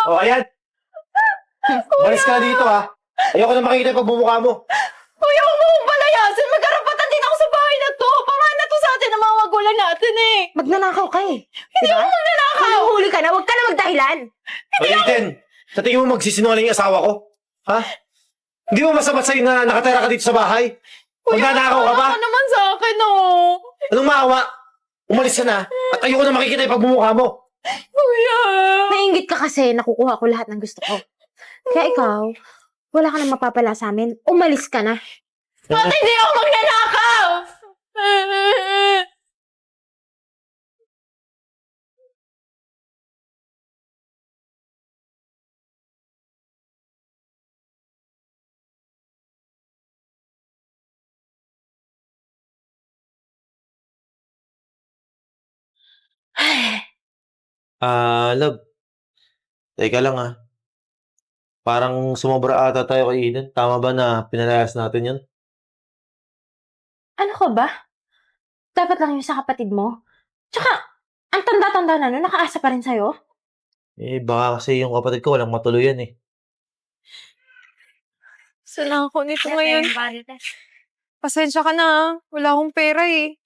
O, ayan. Malis ka na dito, ha. Ayoko na makikita yung pagbumukha mo. Kuya, huwag mo akong palayasin. Magkarapatan din ako sa bahay na to. Pamana to sa atin ng mga magulang natin eh. Magnanakaw ka eh. Hindi ako magnanakaw. Huli ka na, huwag ka na magdahilan. O, Eden, sa tingin mo magsisinungaling yung asawa ko? Ha? Hindi mo masabat sa'yo na nakatira ka dito sa bahay? Magnanakaw ka ba? Ano naman sa akin, oh. Anong maawa? Umalis ka na at ayoko na makikita yung pagbumukha mo. Kuya. Nainggit ka kasi, nakukuha ko lahat ng gusto ko. Kaya ikaw, wala ka na mapapala sa amin. Umalis ka na. Bakit hindi ako magnanakaw? Love. Teka lang, ha. Parang sumobra ata tayo kay Eden. Tama ba na pinalayas natin yun? Ano ka ba? Dapat lang yung sa kapatid mo. Tsaka, ang tanda-tanda na nun, nakaasa pa rin sa'yo. Baka kasi yung kapatid ko walang matuluyan, eh. Saan ako nito ngayon? Pasensya ka na, ah. Wala akong pera eh.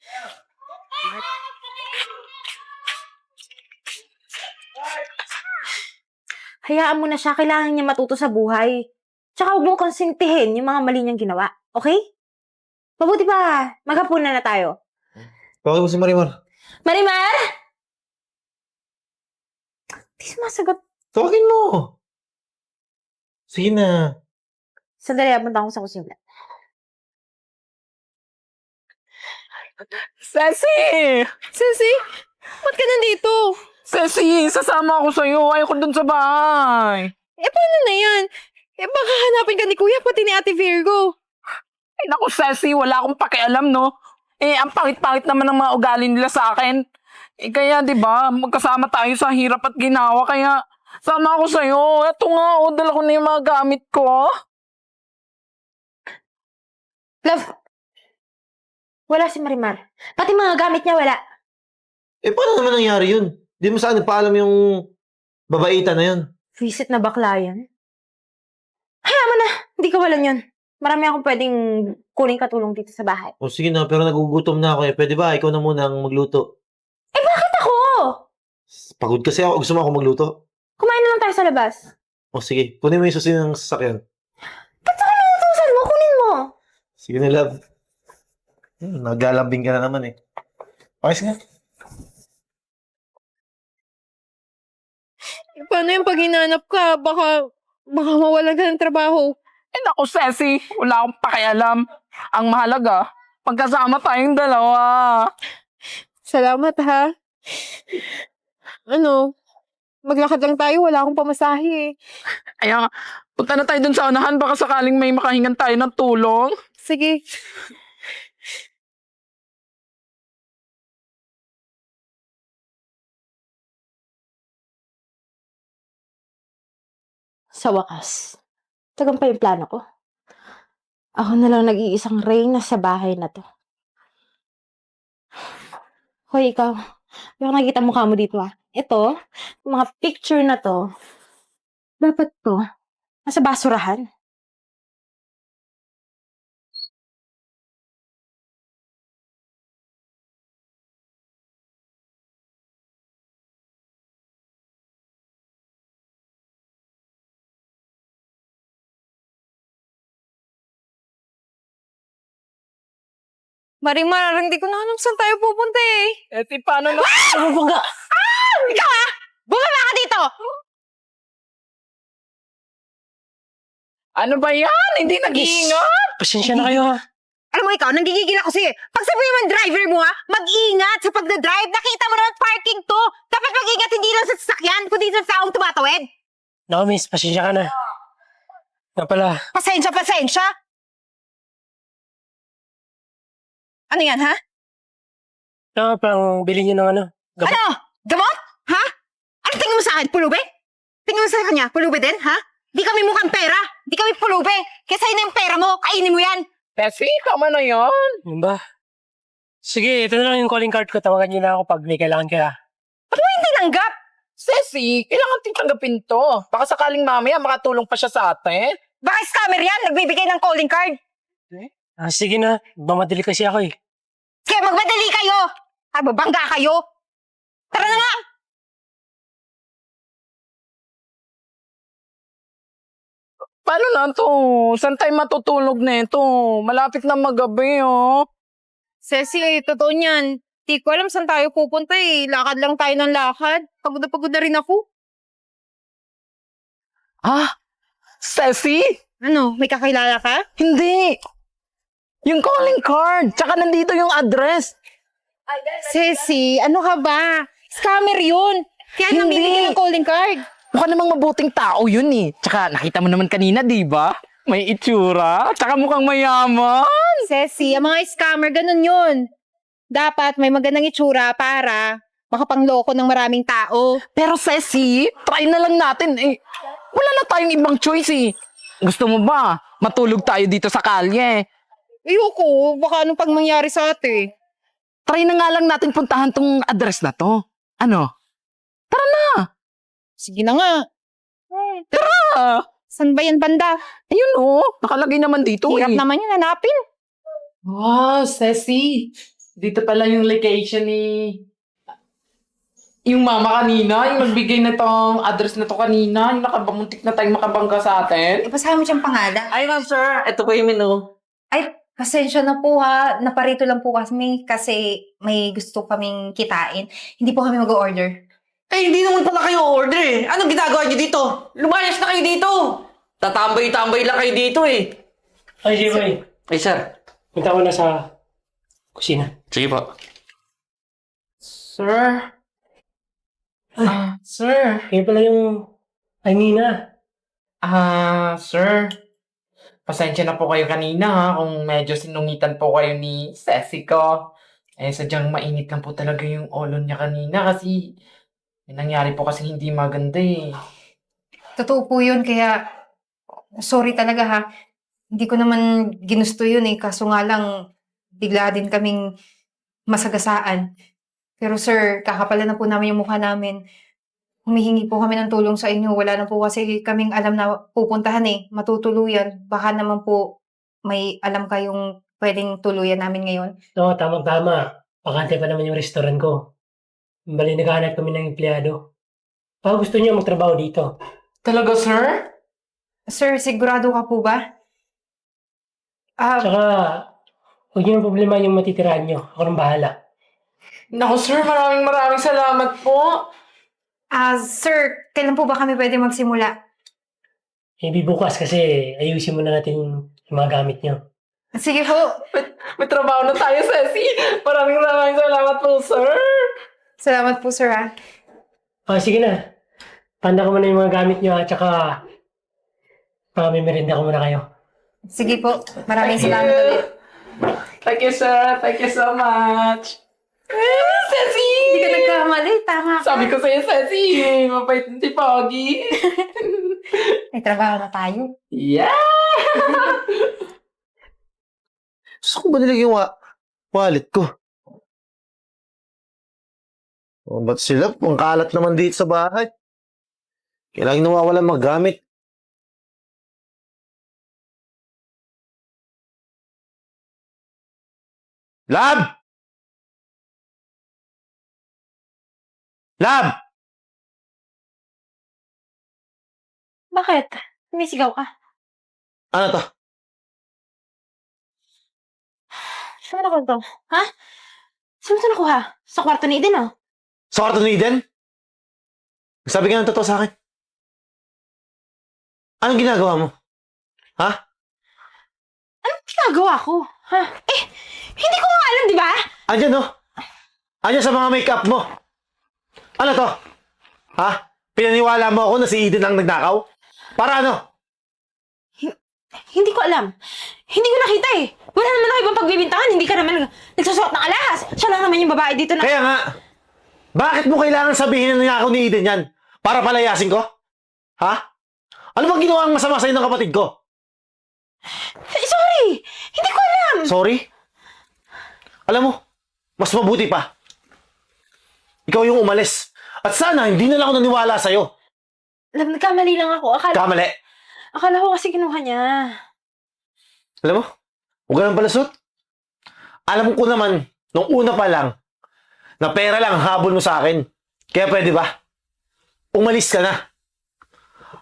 Hayaan mo na siya, kailangan niya matuto sa buhay. Tsaka huwag mong konsintihin yung mga mali niyang ginawa. Okay? Mabuti pa, maghapunan na tayo. Tawagin mo si Marimar. Marimar! Di sumasagot. Tawagin mo! Sige na. Sandali, punta ako sa kusina. Ceci! Ceci! Ba't ka nandito? Ceci, sasama ako sa'yo. Ayoko dun sa bahay. Eh, paano na yan? Eh, baka hanapin ka ni Kuya, pati ni Ate Virgo. Ay, naku, Ceci, wala akong pakialam, no? Ang pangit-pangit naman ng mga ugali nila sa akin. Kaya, di ba, magkasama tayo sa hirap at ginawa. Kaya, sama ako sa'yo. Eto nga, dala ko na yung mga gamit ko. Love, wala si Marimar. Pati mga gamit niya, wala. Paano naman nangyari yun? Di mo saan nagpaalam yung babaita na yun? Visit na bakla yan. Hayaan mo na, hindi ka walan yun. Marami akong pwedeng kuning katulong dito sa bahay. O sige na, pero nagugutom na ako eh. Pwede ba? Ikaw na muna ang magluto. Eh, bakit ako? Pagod kasi ako. Gusto mo ako magluto? Kumain na lang tayo sa labas. O sige, kunin mo yung susi ng sasakyan. Ba't sa kinutusan mo? Kunin mo. Sige na, love. Naglalambing ka na naman eh. Pakis nga. Eh, paano yung pag hinanap ka? Baka mawalan ka ng trabaho. Naku, Ceci, wala akong pakialam. Ang mahalaga, pagkasama tayong dalawa. Salamat, ha? Ano? Maglakad lang tayo, wala akong pamasahe eh. Kaya, punta na tayo dun sa unahan. Baka sakaling may makahingan tayo ng tulong. Sige. Sa wakas, tagumpay yung plano ko. Ako na lang nag-iisang reyna sa bahay na to. Hoy, ikaw. Yung nakikita mukha mo dito Ito, yung mga picture na to, dapat to, nasa basurahan. Marimar, hindi ko na alam saan tayo pupunta eh. Paano na? Bumangga! Ikaw ha? Bumaba ka dito! Ano ba yan? Hindi nag-iingat? Pasensya na kayo ha. Alam mo ikaw, nanggigigil ako sa'yo. Pag sabihin mo yung driver mo ha, mag-ingat sa pagdadrive. Nakita mo na parking to. Dapat mag-ingat hindi lang sa sasakyan, kundi sa taong tumatawid. Naku, miss, pasensya ka na. Nga pala, Pasensya. Ano yan, ha? pang bilhin niyo ng gamot. Ano? Gamot? Ha? Ano tingin mo sa akin? Pulube? Tingin mo sa kanya? Pulube din, ha? Di kami mukhang pera. Di kami pulube. Kaya sa'yo na yung pera mo. Kainin mo yan. Ceci, tama na yan. Yun ba? Sige, ito na lang yung calling card ko. Tawagan niyo na ako pag may kailangan ka. Ba't mo hindi tinanggap? Ceci, kailangan ting tanggapin to. Baka sakaling mamaya makatulong pa siya sa atin. Baka scammer yan, nagbibigay ng calling card. Sige na. Mamadali kasi ako eh. Kaya magmadali kayo! Bangga kayo! Tara na nga! Paano na to? Saan tayo matutulog na ito? Malapit na magabi, oh. Ceci, totoo niyan. Di ko alam saan tayo pupunta eh. Lakad lang tayo ng lakad. Pagod na rin ako. Ah, Ceci? Ano, may kakilala ka? Hindi. Yung calling card. Tsaka nandito yung address. Ceci, ano ka ba? Scammer yun. Kaya Hindi. nabibigyan ng calling card. Mukha namang mabuting tao yun eh. Tsaka nakita mo naman kanina, di ba? May itsura. Tsaka mukhang mayaman. Ceci, ang mga scammer, ganun yun. Dapat may magandang itsura para makapangloko ng maraming tao. Pero Ceci, try na lang natin eh. Wala na tayong ibang choice eh. Gusto mo ba? Matulog tayo dito sa kalye. Ayoko, baka anong pag mangyari sa ate. Try na nga lang natin puntahan tong address na to. Ano? Sige na nga. Ah, San ba yan banda? ayun oh. Nakalagay naman dito Hirap eh. naman yun, hanapin. Wow, Ceci. Dito pala yung location ni... Yung mama kanina, yung nagbigay na tong address na to kanina, yung nakabamuntik na tayong makabangga sa atin. Ipasahan mo siyang pangalan. Ay, ma'am, sir. Ito po yung menu. Ay, pasensya na po ha. Naparito lang po kami kasi may gusto kaming kitain. Hindi po kami mag-order. Eh, hindi naman pala kayo order eh. Anong ginagawa niyo dito? Lumayas na kayo dito. Tatambay-tambay lang kayo dito eh. Ay, Jeboy. Ay, sir. Punta ko na sa kusina. Sige po. Sir? Sir? Kayo pala yung Nina. Sir? Pasensya na po kayo kanina ha, kung medyo sinungitan po kayo ni Ceci ko. Eh, sadyang mainit lang po talaga yung ulo niya kanina kasi may nangyari po kasi hindi maganda eh. Totoo po yun, kaya sorry talaga ha. Hindi ko naman ginusto yun eh, kaso nga lang bigla din kaming masagasaan. Pero sir, kakapalan na po namin yung mukha namin. Humihingi po kami ng tulong sa inyo. Wala na po kasi kaming alam na pupuntahan eh, matutuluyan. Baka naman po may alam kayong pwedeng tuluyan namin ngayon. Oo, tamang-tama. Pakante pa naman yung restaurant ko. Bali, naghahanap kami ng empleyado. Baka gusto niyo magtrabaho dito. Talaga, sir? Sir, sigurado ka po ba? Tsaka, huwag niyo ng problema yung matitirahan niyo. Ako nang bahala. Naku, sir, maraming salamat po. Sir, kailan po ba kami pwede magsimula? Maybe bukas kasi ayusin muna natin yung mga gamit niyo. Sige po. May trabaho na tayo, Ceci. Maraming salamat po, sir. Salamat po, sir ha. Sige na. Tanda ko muna yung mga gamit niyo at tsaka merienda ko muna kayo. Sige po. Maraming salamat ulit. Thank you, sir. Thank you so much. Ceci! Hindi ka nagkamali. Tama ka. Sabi ko sa'yo, Ceci, mapait na si Pogi. May trabaho na tayo. Yeah! Gusto ko ba nilagay yung wallet ko? O, ba't sila? Ang kalat naman dito sa bahay. Kailangan nawawalan magamit. Lab! Lab! Bakit? Sumisigaw ka? Ano to? Saan mo nakuha to? Ha? Saan mo ito nakuha? Sa kwarto ni Eden, oh. Sa kwarto ni Eden? Sabi ka ng totoo sa akin. Anong ginagawa mo? Ha? Anong ginagawa ko? Ha? Eh, hindi ko nga alam, di ba? Andyan, no? Andyan sa mga make-up mo. Ano to? Ha? Pinaniwala mo ako na si Eden ang nagnakaw? Para ano? Hindi ko alam. Hindi ko nakita eh. Wala naman ako ibang pagbibintangan. Hindi ka naman nagsusuot ng alahas. Siya lang naman yung babae dito na... Kaya nga, bakit mo kailangan sabihin na nangyakaw ni Eden yan? Para palayasin ko? Ha? Ano bang ginawa ang masama sa'yo ng kapatid ko? Sorry! Hindi ko alam! Sorry? Alam mo, mas mabuti pa. Ikaw yung umalis. At sana hindi na lang ako naniwala sa'yo. Alam, nagkamali lang ako. Kamali. Akala ko kasi kinuha niya. Alam mo, huwag ka nang palasot. Alam ko naman, nung una pa lang, na pera lang ang habol mo sa akin. Kaya pwede ba? Umalis ka na.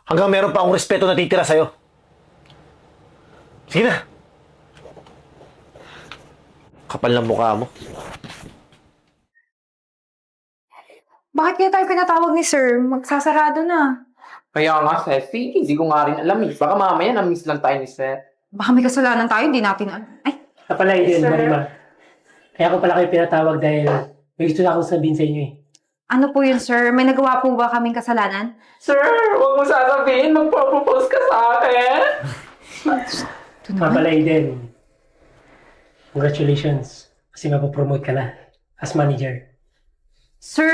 Hanggang meron pa akong respeto na titira sa'yo. Sige na. Kapal ng mukha mo. Bakit kaya tayo pinatawag ni sir? Magsasarado na. Kaya nga, Ceci, hindi ko nga rin alam eh. Baka mamaya na-miss lang tayo ni Seth. Baka may kasalanan tayo, hindi natin alam. Ay, Kapala Eden, Marimar. Kaya ko pala kayo pinatawag dahil may gusto na akong sabihin sa inyo eh. ano po yun, sir? May nagawa po ba kaming kasalanan? Sir, huwag mo sasabihin, magpropose ka sa akin. Kapala Eden. Congratulations. Kasi mapopromote ka na as manager. Sir,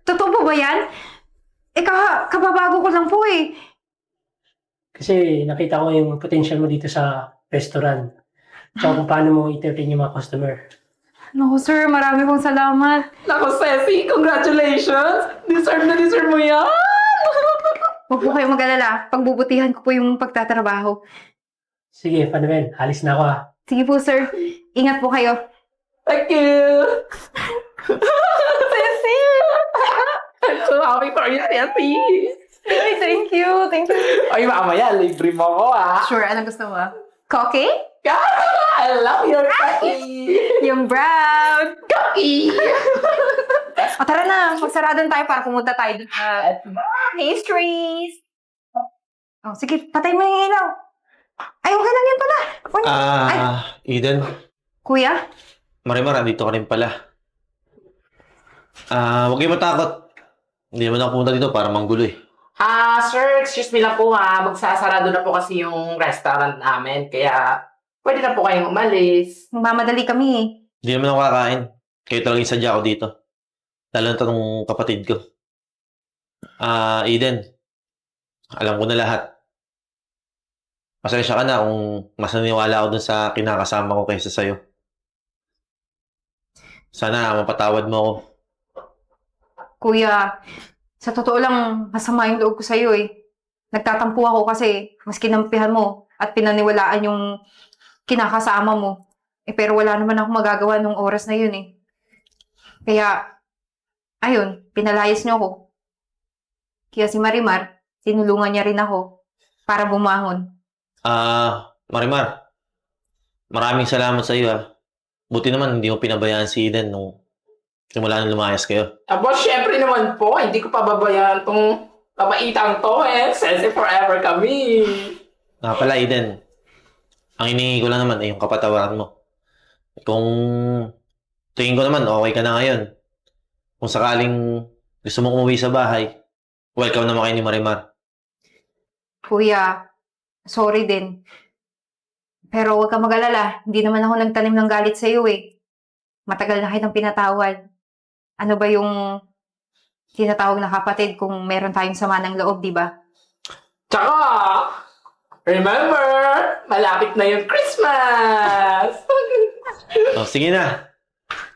totoo po ba yan? Kababago ko lang po eh. Kasi nakita ko yung potential mo dito sa restaurant. Tsaka kung paano mo entertain yung mga customer. No, sir, marami pong salamat. Naku, Ceci, congratulations! Deserve na deserve mo yan! Huwag po kayong mag-alala. Pagbubutihan ko po yung pagtatrabaho. Sige, Panabel, alis na ako Sige po, sir. Ingat po kayo. Thank you! Ceci! I'm so happy for you, Ceci! Ay, thank you. Thank you. Ay, mamaya, libre mo ko, Sure, anong gusto mo? Coffee? I love your coffee! Yung brown. Coffee! O tara na, magsarado na tayo para pumunta tayo dun sa pastries. Oh, sige, patay mo yung ilaw. Ay, okay lang yan pala. Uy, Eden, kuya? Marimar, andito ka rin pala. Huwag kayong matakot. Hindi naman ako pumunta dito para manggulo eh. Sir, excuse me lang po magsasarado na po kasi yung restaurant namin, kaya pwede na po kayong umalis. Mamadali kami eh. Hindi naman ako kakain. Kayo talaga yung sadya ko dito. Lalo na itong kapatid ko. Eden, alam ko na lahat. Pasensya ka na kung mas naniwala ako dun sa kinakasama ko kaysa sa'yo. Sana mapatawad mo ako. Kuya, sa totoo lang, masama yung loob ko sa'yo eh. Nagtatampo ako kasi mas kinampihan mo at pinaniwalaan yung kinakasama mo. Pero wala naman ako magagawa nung oras na yun eh. Kaya, ayun, pinalayas niyo ako. Kaya si Marimar, tinulungan niya rin ako para bumangon. Marimar, maraming salamat sa iyo. Buti naman hindi mo pinabayaan si Eden nung simula nang lumayas kayo. Aba, syempre naman po, hindi ko pababayaan tong kabaitang to Ceci forever kami. Nga pala, Eden, ang hinihingi ko lang naman ay yung kapatawaran mo. Kung tingin ko naman, okay ka na ngayon. Kung sakaling gusto mong umuwi sa bahay, welcome naman kayo ni Marimar. Kuya, sorry din. Pero huwag kang mag-alala. Hindi naman ako nagtanim ng galit sa iyo eh. Matagal na kitang pinatawad. Ano ba yung tinatawag na kapatid kung meron tayong sama ng loob, di ba? Tsaka, remember, malapit na yung Christmas! Sige na.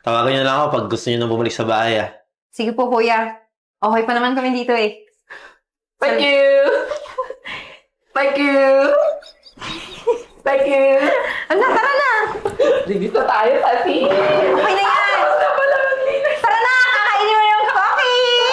Tawagan niyo lang ako pag gusto niyo na bumalik sa bahay. Sige po, kuya. Okay pa naman kami dito eh. Thank you! Thank you! Thank you! Ano, tara na! Dito na tayo, Tati! Okay na yan! Tara na! Kakainin mo yung coffee!